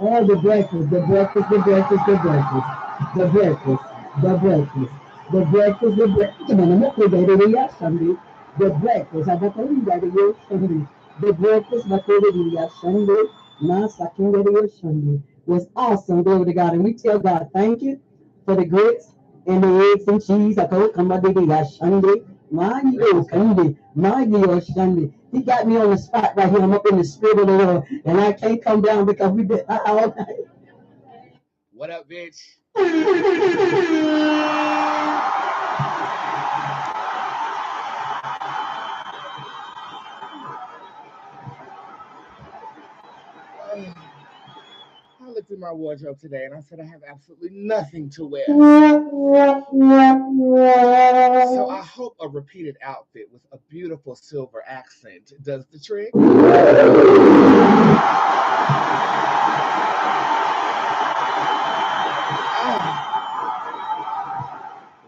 Oh, the breakfast, the breakfast, the breakfast, the breakfast, the breakfast, the breakfast, the breakfast, the breakfast. Come on, I'm not going to do Sunday. The breakfast, I'm not going to do Sunday. The breakfast, I'm not going to do Sunday. My second radio Sunday was awesome. Glory to God. And we tell God, thank you for the grits and the eggs and cheese. I go come back to Sunday. My yo Sunday. My yo Sunday. He got me on the spot right here. I'm up in the spirit of the Lord. And I can't come down because we've been out all night. What up, bitch? I looked at my wardrobe today and I said I have absolutely nothing to wear. So I hope a repeated outfit with a beautiful silver accent does the trick.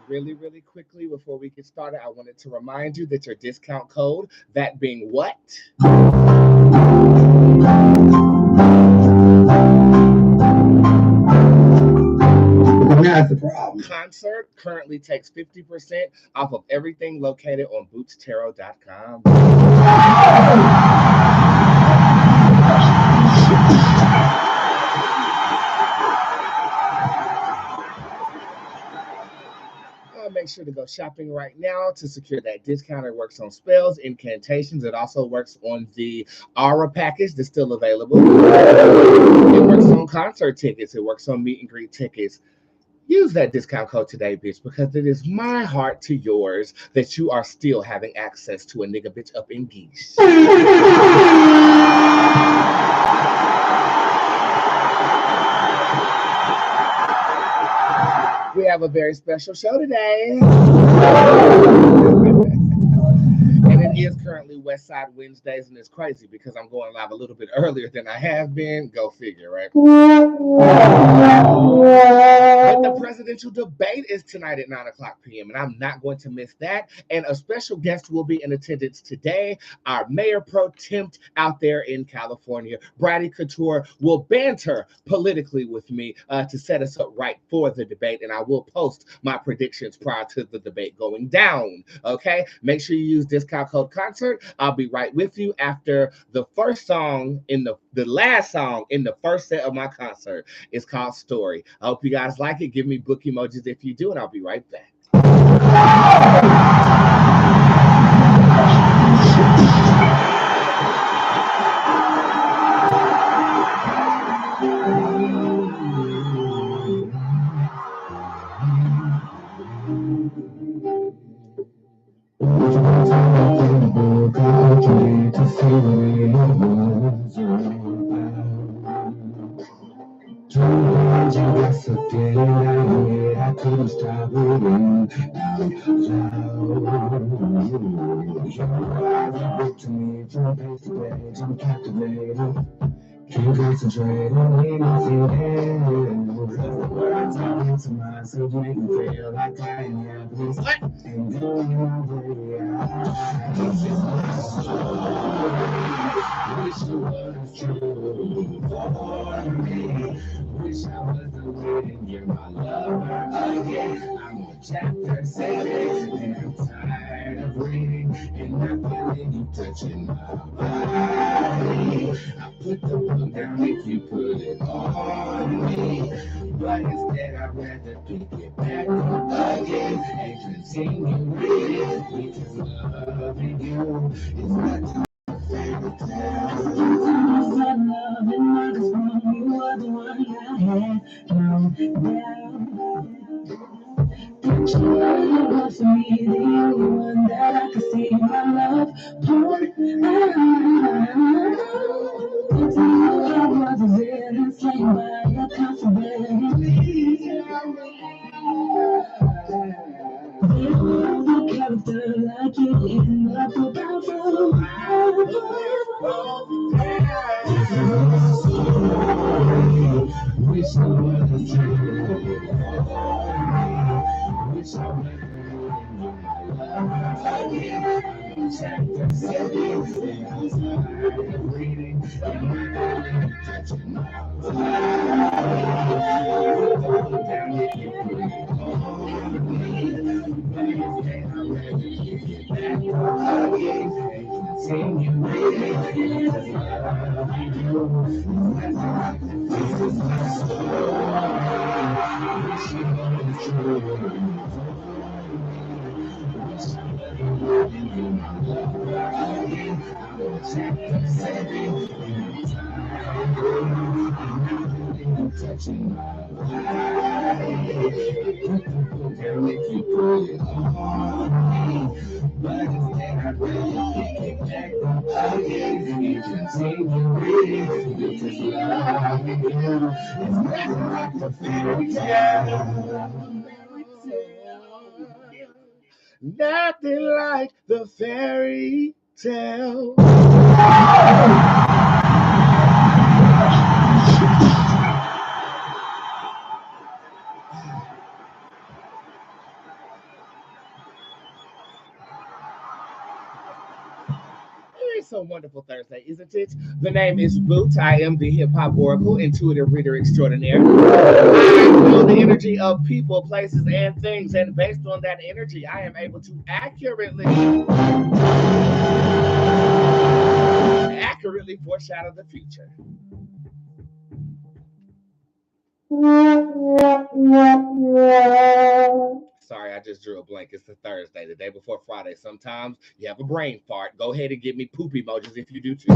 Really, really quickly before we get started, I wanted to remind you that your discount code, that being what? That's the problem. Concert currently takes 50% off of everything located on bootztarot.com. Make sure to go shopping right now to secure that discount. It works on spells, incantations. It also works on the Aura package that's still available. It works on concert tickets. It works on meet and greet tickets. Use that discount code today, bitch, because it is my heart to yours that you are still having access to a nigga bitch up in geese. We have a very special show today. And it is currently West Side Wednesdays, and it's crazy because I'm going live a little bit earlier than I have been. Go figure, right? But the presidential debate is tonight at 9:00 p.m., and I'm not going to miss that. And a special guest will be in attendance today. Our mayor pro tem out there in California, Brady Couture, will banter politically with me to set us up right for the debate, and I will post my predictions prior to the debate going down. Okay, make sure you use discount code concert. I'll be right with you after the first song in the last song in the first set of my concert. It's called Story. I hope you guys like it. Give me book emojis if you do, and I'll be right back. I couldn't stop reading your eyes are to me from page to page. I'm captivated. Can't concentrate on anything else. The words are into mine, so you make me feel like I am this and doing my way out. This is my story. Wish it was true for me. Wish I was the wedding, you're my lover again. I'm on chapter 7, and I'm tired of reading and not feeling you touching my body. I put the book down if you put it on me, but instead I'd rather pick it back up again and continue reading because loving you is not fairy tale. Love and I just want you are the one I had no doubt. Don't you know you were for me the only one that I could see my love pour out. It's you I was a villain, slain by your possibility. There's no character like you in the powerful. Wish I was true. Wish I was again. chapter 7, and I'm tired of reading, and I'm touching my life. Down if you put it on me, but instead I'd rather kick it back up again and continue reading, because love you do. This is my story. Wish it was true. Wish I wasn't living in my love again. I'm on chapter 7, and I'm really touching my life. Girl, if you put it on me, but instead I'd rather pick it back up again and continue reading, because love you is nothing like a fairy tale. Nothing like the fairy tale. It's a wonderful Thursday, isn't it? The name is Boots. I am the hip hop oracle, intuitive reader extraordinaire. I know the energy of people, places, and things, and based on that energy, I am able to accurately foreshadow the future. Sorry, I just drew a blank. It's the Thursday, the day before Friday. Sometimes you have a brain fart. Go ahead and give me poop emojis if you do too.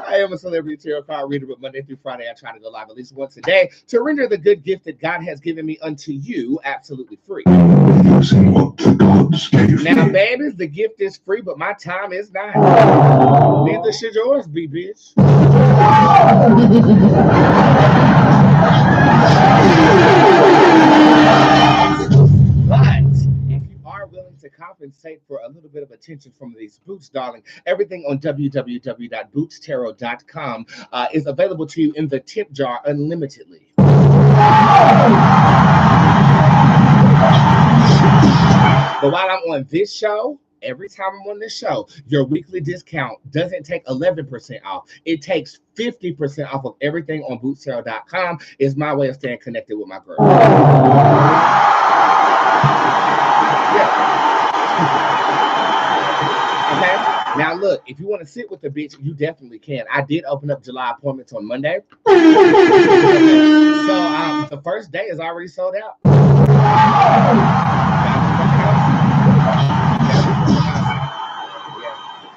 I am a celebrity tarot card reader, but Monday through Friday, I try to go live at least once a day to render the good gift that God has given me unto you absolutely free. Now, babies, the gift is free, but my time is not. Neither should yours be, bitch. But if you are willing to compensate for a little bit of attention from these boots, darling, everything on www.bootstarot.com is available to you in the tip jar unlimitedly. But while I'm on this show, every time I'm on this show, your weekly discount doesn't take 11% off. It takes 50% off of everything on bootstarot.com. Is my way of staying connected with my girl. Okay. Now look, if you want to sit with the bitch, you definitely can. I did open up July appointments on Monday. So the first day is already sold out.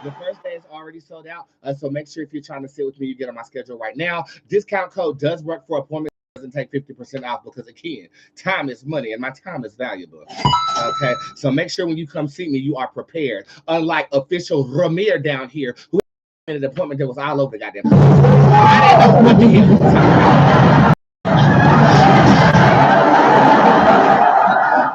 The first day is already sold out. So make sure if you're trying to sit with me, you get on my schedule right now. Discount code does work for appointments. Doesn't take 50% off because, again, time is money and my time is valuable. Okay, so make sure when you come see me, you are prepared. Unlike official Ramir down here, who had an appointment that was all over the goddamn place. I didn't know what the hell he was talking about.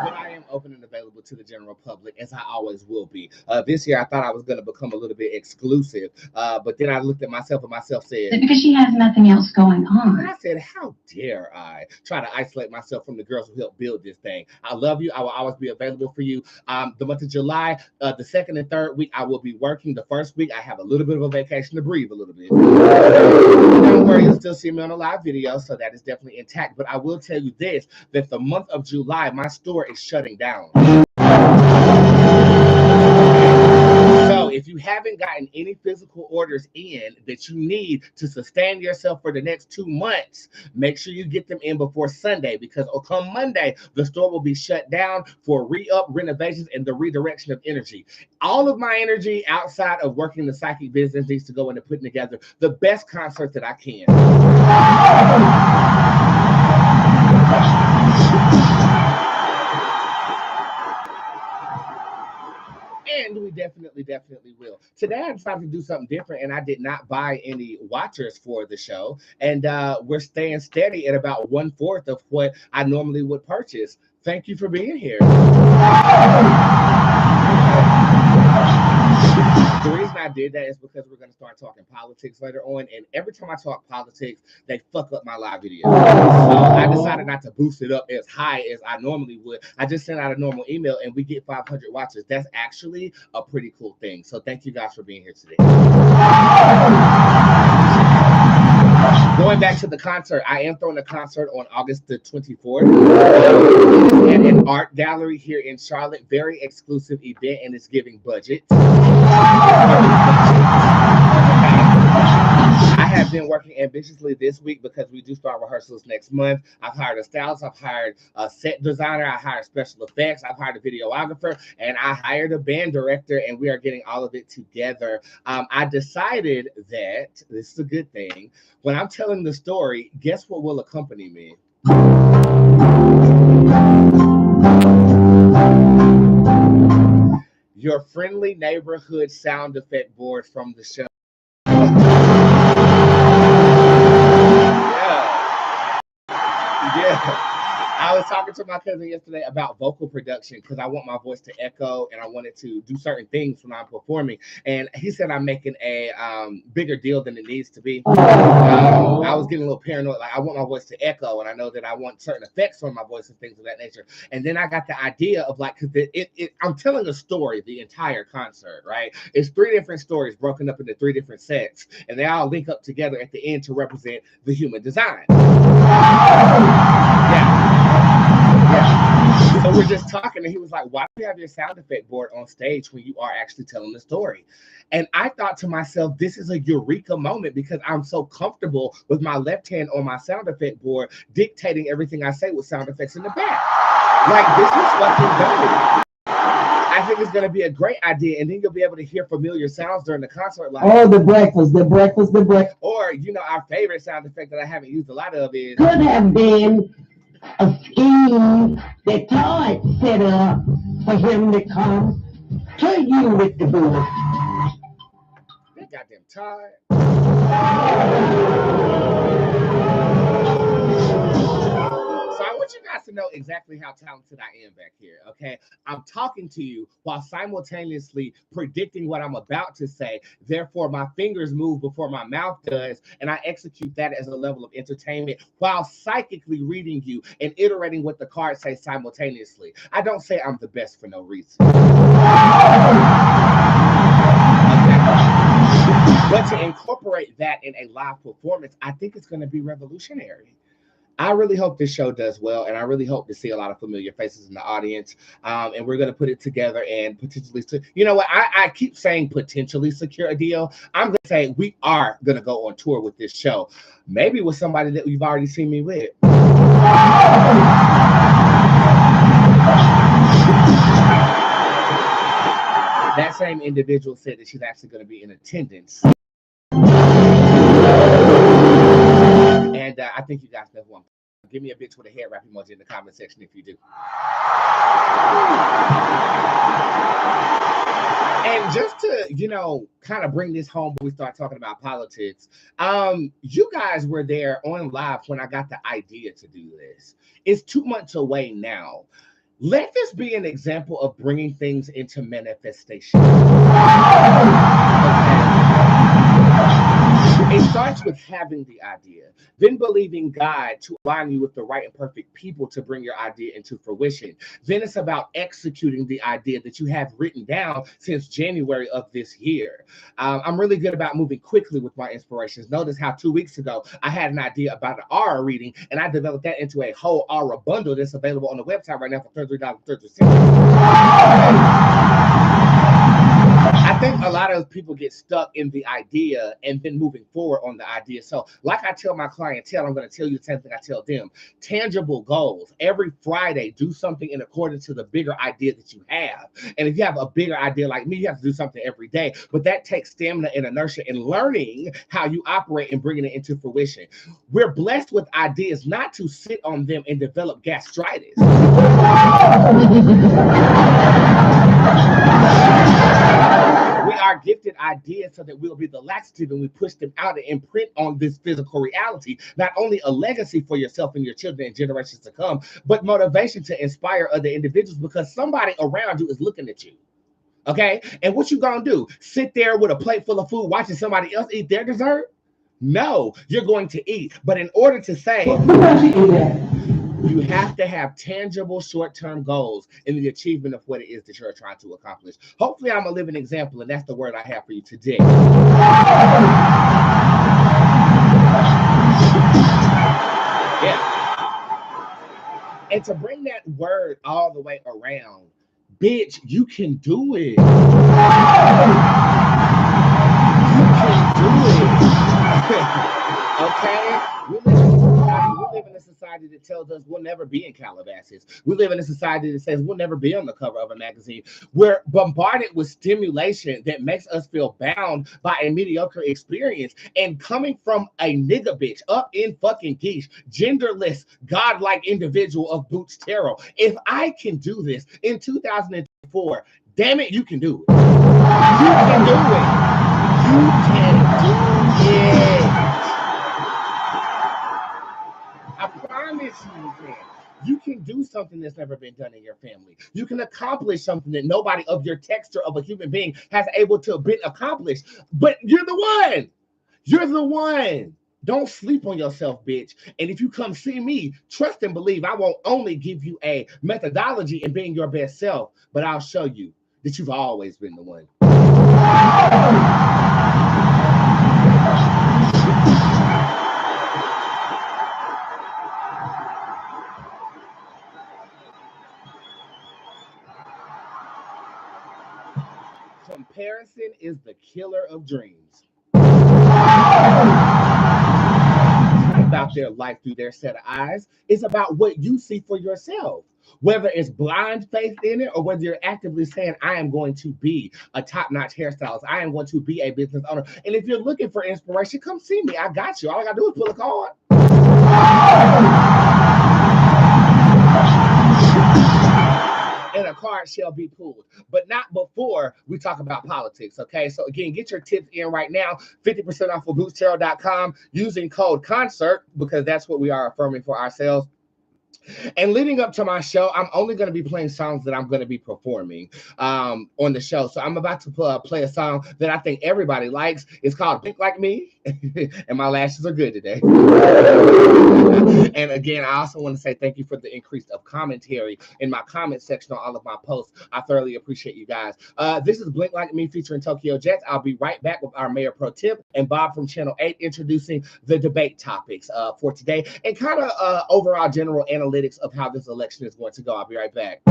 But I am open and available to the general public, as I always will be. This year, I thought I was going to become a little bit exclusive, but then I looked at myself and myself said, because she has nothing else going on. I said, how dare I try to isolate myself from the girls who helped build this thing? I love you. I will always be available for you. The month of July, the second and third week, I will be working. The first week, I have a little bit of a vacation to breathe a little bit. Don't worry, you'll still see me on a live video, so that is definitely intact. But I will tell you this, that the month of July, my store is shutting down. So if you haven't gotten any physical orders in that you need to sustain yourself for the next 2 months, make sure you get them in before Sunday, because come Monday, the store will be shut down for re-up, renovations, and the redirection of energy. All of my energy outside of working the psychic business needs to go into putting together the best concert that I can. And we definitely will. Today I decided to do something different, and I did not buy any watchers for the show. And we're staying steady at about 1/4 of what I normally would purchase. Thank you for being here. The reason I did that is because we're going to start talking politics later on, and every time I talk politics, they fuck up my live video. So I decided not to boost it up as high as I normally would. I just sent out a normal email, and we get 500 watches. That's actually a pretty cool thing. So thank you guys for being here today. Going back to the concert, I am throwing a concert on August the 24th at an art gallery here in Charlotte. Very exclusive event, and it's giving budget. I have been working ambitiously this week because we do start rehearsals next month. I've hired a stylist, I've hired a set designer, I hired special effects, I've hired a videographer, and I hired a band director, and we are getting all of it together. I decided that, this is a good thing, when I'm telling the story, guess what will accompany me? Your friendly neighborhood sound effect board from the show. Yeah. I was talking to my cousin yesterday about vocal production because I want my voice to echo and I wanted to do certain things when I'm performing. And he said I'm making a bigger deal than it needs to be. I was getting a little paranoid. Like, I want my voice to echo, and I know that I want certain effects on my voice and things of that nature. And then I got the idea of like, because I'm telling a story the entire concert, right? It's 3 different stories broken up into 3 different sets, and they all link up together at the end to represent the human design. Yeah. So we're just talking, and he was like, why do you have your sound effect board on stage when you are actually telling the story? And I thought to myself, this is a eureka moment because I'm so comfortable with my left hand on my sound effect board dictating everything I say with sound effects in the back. Like, this is fucking dope. I think it's going to be a great idea, and then you'll be able to hear familiar sounds during the concert. Like, oh, the breakfast. Or, you know, our favorite sound effect that I haven't used a lot of is... Could have been a scheme that Todd set up for him to come to you with the book. That goddamn Todd. So I want you guys to know exactly how talented I am back here, okay? I'm talking to you while simultaneously predicting what I'm about to say. Therefore, my fingers move before my mouth does, and I execute that as a level of entertainment while psychically reading you and iterating what the cards say simultaneously. I don't say I'm the best for no reason. But to incorporate that in a live performance, I think it's going to be revolutionary. I really hope this show does well, and I really hope to see a lot of familiar faces in the audience. And we're going to put it together and potentially, you know what? I keep saying potentially secure a deal. I'm going to say we are going to go on tour with this show, maybe with somebody that you've already seen me with. That same individual said that she's actually going to be in attendance. And I think you guys know who I'm. Give me a bitch with a head wrap emoji in the comment section if you do. And just to, you know, kind of bring this home when we start talking about politics, you guys were there on live when I got the idea to do this. It's 2 months away now. Let this be an example of bringing things into manifestation. Okay. It starts with having the idea, then believing God to align you with the right and perfect people to bring your idea into fruition. Then it's about executing the idea that you have written down since January of this year. I'm really good about moving quickly with my inspirations. Notice how 2 weeks ago, I had an idea about an aura reading, and I developed that into a whole aura bundle that's available on the website right now for $33.33. I think a lot of people get stuck in the idea and then moving forward on the idea. So like I tell my clientele, I'm going to tell you the same thing I tell them. Tangible goals. Every Friday, do something in accordance to the bigger idea that you have. And if you have a bigger idea like me, you have to do something every day. But that takes stamina and inertia and learning how you operate and bringing it into fruition. We're blessed with ideas, not to sit on them and develop gastritis. We are gifted ideas so that we'll be the laxative and we push them out and imprint on this physical reality, not only a legacy for yourself and your children and generations to come, but motivation to inspire other individuals because somebody around you is looking at you. Okay? And what you gonna do? Sit there with a plate full of food watching somebody else eat their dessert? No, you're going to eat. But in order to say, you have to have tangible short-term goals in the achievement of what it is that you're trying to accomplish. Hopefully, I'm a living example, and that's the word I have for you today. Yeah. And to bring that word all the way around, bitch, you can do it. You can do it. Okay? We live in a society that tells us we'll never be in Calabasas. We live in a society that says we'll never be on the cover of a magazine. We're bombarded with stimulation that makes us feel bound by a mediocre experience. And coming from a nigga bitch up in fucking geesh, genderless, godlike individual of Bootzé Tarot, if I can do this in 2004, damn it, you can do it. You can do it. You can do it. I promise you can. You can do something that's never been done in your family. You can accomplish something that nobody of your texture of a human being has able to be accomplished. But you're the one. You're the one. Don't sleep on yourself, bitch. And if you come see me, trust and believe I won't only give you a methodology in being your best self, but I'll show you that you've always been the one. Comparison is the killer of dreams. It's not about their life through their set of eyes. It's about what you see for yourself. Whether it's blind faith in it or whether you're actively saying, I am going to be a top-notch hairstylist. I am going to be a business owner. And if you're looking for inspiration, come see me. I got you. All I got to do is pull a card. And a card shall be pulled, but not before we talk about politics, okay? So again, get your tips in right now, 50% off of BootzTarot.com using code CONCERT, because that's what we are affirming for ourselves. And leading up to my show, I'm only going to be playing songs that I'm going to be performing on the show. So I'm about to play a song that I think everybody likes. It's called Blink Like Me. And my lashes are good today. And again, I also want to say thank you for the increase of commentary in my comment section on all of my posts. I thoroughly appreciate you guys. This is Blink Like Me featuring Tokyo Jets. I'll be right back with our Mayor Pro Tip and Bob from Channel 8 introducing the debate topics for today and kind of overall general analytics of how this election is going to go. I'll be right back.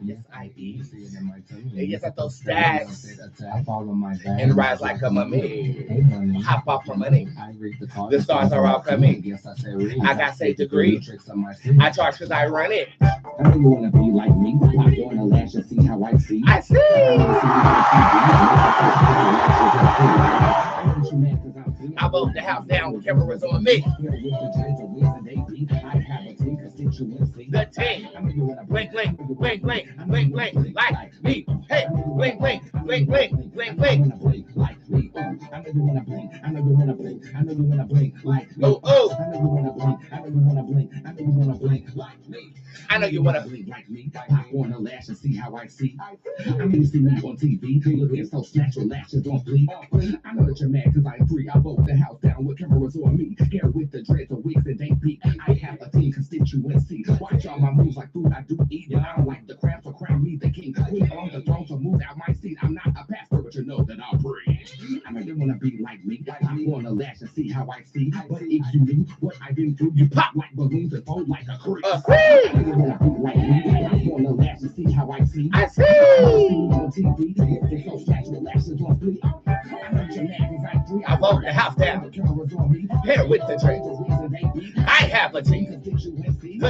Yes, I do. Yes, I throw stacks and rise like a mummy. Hop off from money. The stars are all coming. I got 6 degrees. I charge because I run it. I know you wanna be like me. I wanna lash and see how I see. I see. I vote the house down with cameras on me. The team. Blink, blink, blink, blink, blink, blink, like me. Hey, blink, blink, blink, blink, blink, blink. Like me. I know you wanna blink. I know you wanna blink. I know you wanna blink like me. Oh, oh. I know you wanna blink. I know you wanna blink. I know you wanna blink like me. I know you wanna blink like me. I wanna lash and see how I see. I know you see me on TV. Looking so snatch your lashes don't bleed. I know that you're mad because I'm free. I vote the house down with cameras on me. Hair with the dreads of wigs and they beat. I have a team constituency. Watch all my moves like food I do eat. And I don't like the crap, so crown me the king. Queen on the throne, so move out my seat. I'm not a pastor, but you know that I'll preach. I know you wanna be like me. I wanna lash and see how I see. But if you knew what I've been through, you pop like balloons and fold like a creep. I know you wanna be like me. I wanna lash and see how I see. I see. On TV, it's so snatch your lashes on fleek. I know you're mad because I'm free. I vote the house down. Hair with the dreads. I have a team. The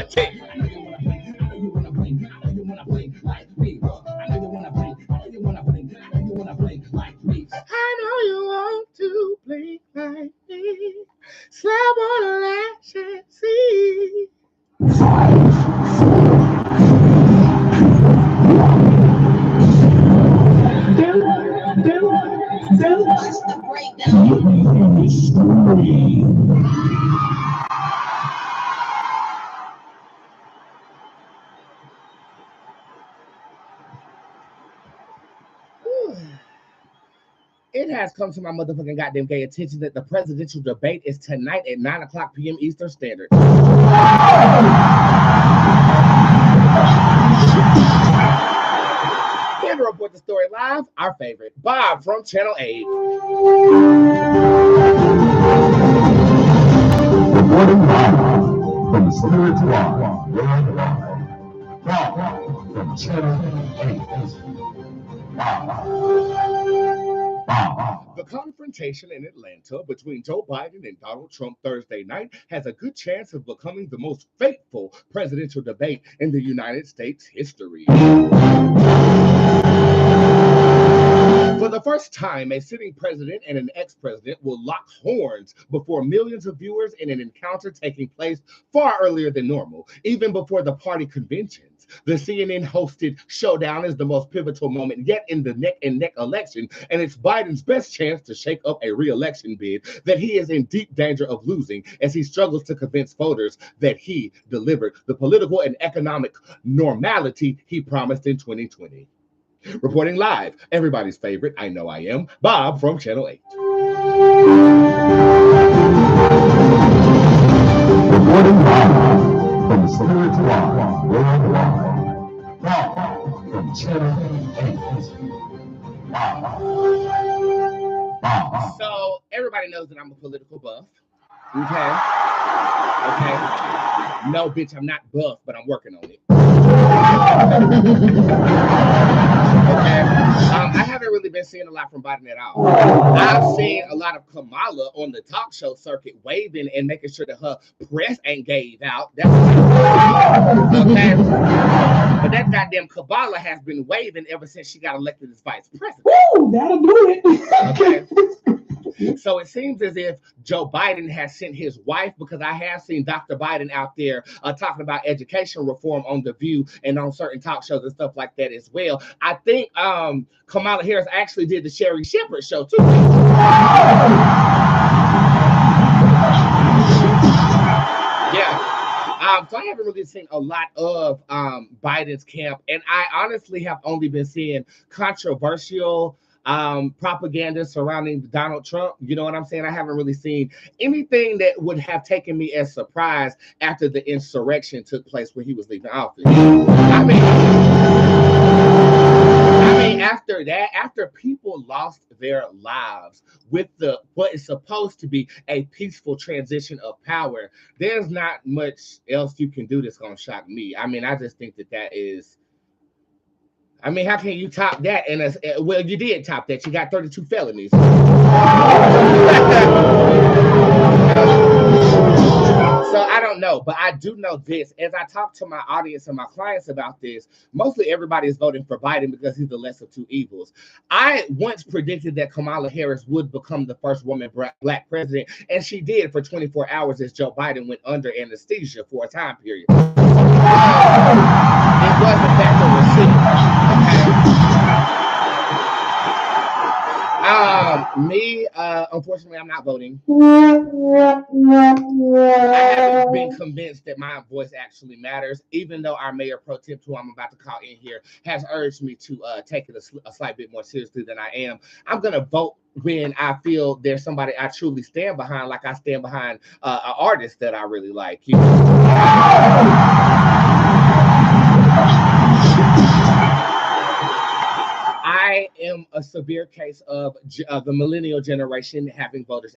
team. I know you wanna blink. I know you wanna blink. I know you wanna blink like me. I know you wanna blink. I know you wanna blink. I know you wanna blink like me. I know you want to blink like me. Slap on a lash and see. history. It has come to my motherfucking goddamn gay attention that the presidential debate is tonight at 9 o'clock p.m. Eastern Standard. Here to report the story live, our favorite, Bob from Channel 8. Reporting live from the Spiritual Worldwide. Bob from Channel 8. The confrontation in Atlanta between Joe Biden and Donald Trump Thursday night has a good chance of becoming the most fateful presidential debate in the United States history. For the first time, a sitting president and an ex-president will lock horns before millions of viewers in an encounter taking place far earlier than normal, even before the party conventions. The CNN-hosted showdown is the most pivotal moment yet in the neck-and-neck election, and it's Biden's best chance to shake up a re-election bid that he is in deep danger of losing as he struggles to convince voters that he delivered the political and economic normality he promised in 2020. Reporting live, everybody's favorite, I know I am, Bob from Channel 8. Reporting live from the Spiritual Worldwide. Bob from Channel 8. So everybody knows that I'm a political buff. Okay. No, bitch, I'm not buff, but I'm working on it. Okay. I haven't really been seeing a lot from Biden at all. I've seen a lot of Kamala on the talk show circuit waving and making sure that her press ain't gave out. That's okay. But that goddamn Kamala has been waving ever since she got elected as vice president. Woo, that'll do it. Okay. So it seems as if Joe Biden has sent his wife, because I have seen Dr. Biden out there talking about education reform on The View and on certain talk shows and stuff like that as well. I think Kamala Harris actually did the Sherry Shepherd show too. Yeah. So I haven't really seen a lot of Biden's camp, and I honestly have only been seeing controversial propaganda surrounding Donald Trump. You know what I'm saying? I haven't really seen anything that would have taken me as surprise after the insurrection took place where he was leaving office. I mean, after that, after people lost their lives with what is supposed to be a peaceful transition of power, there's not much else you can do that's going to shock me. I mean, I just think that is. I mean, how can you top that? And well, you did top that. You got 32 felonies. So I don't know, but I do know this. As I talk to my audience and my clients about this, mostly everybody is voting for Biden because he's the lesser of two evils. I once predicted that Kamala Harris would become the first woman black president, and she did for 24 hours as Joe Biden went under anesthesia for a time period. It was a fact of receipt. Me, unfortunately, I'm not voting. I haven't been convinced that my voice actually matters, even though our mayor pro temp, who I'm about to call in here, has urged me to take it a slight bit more seriously than I am. I'm going to vote when I feel there's somebody I truly stand behind, like I stand behind an artist that I really like. You know? I am a severe case of the millennial generation having voters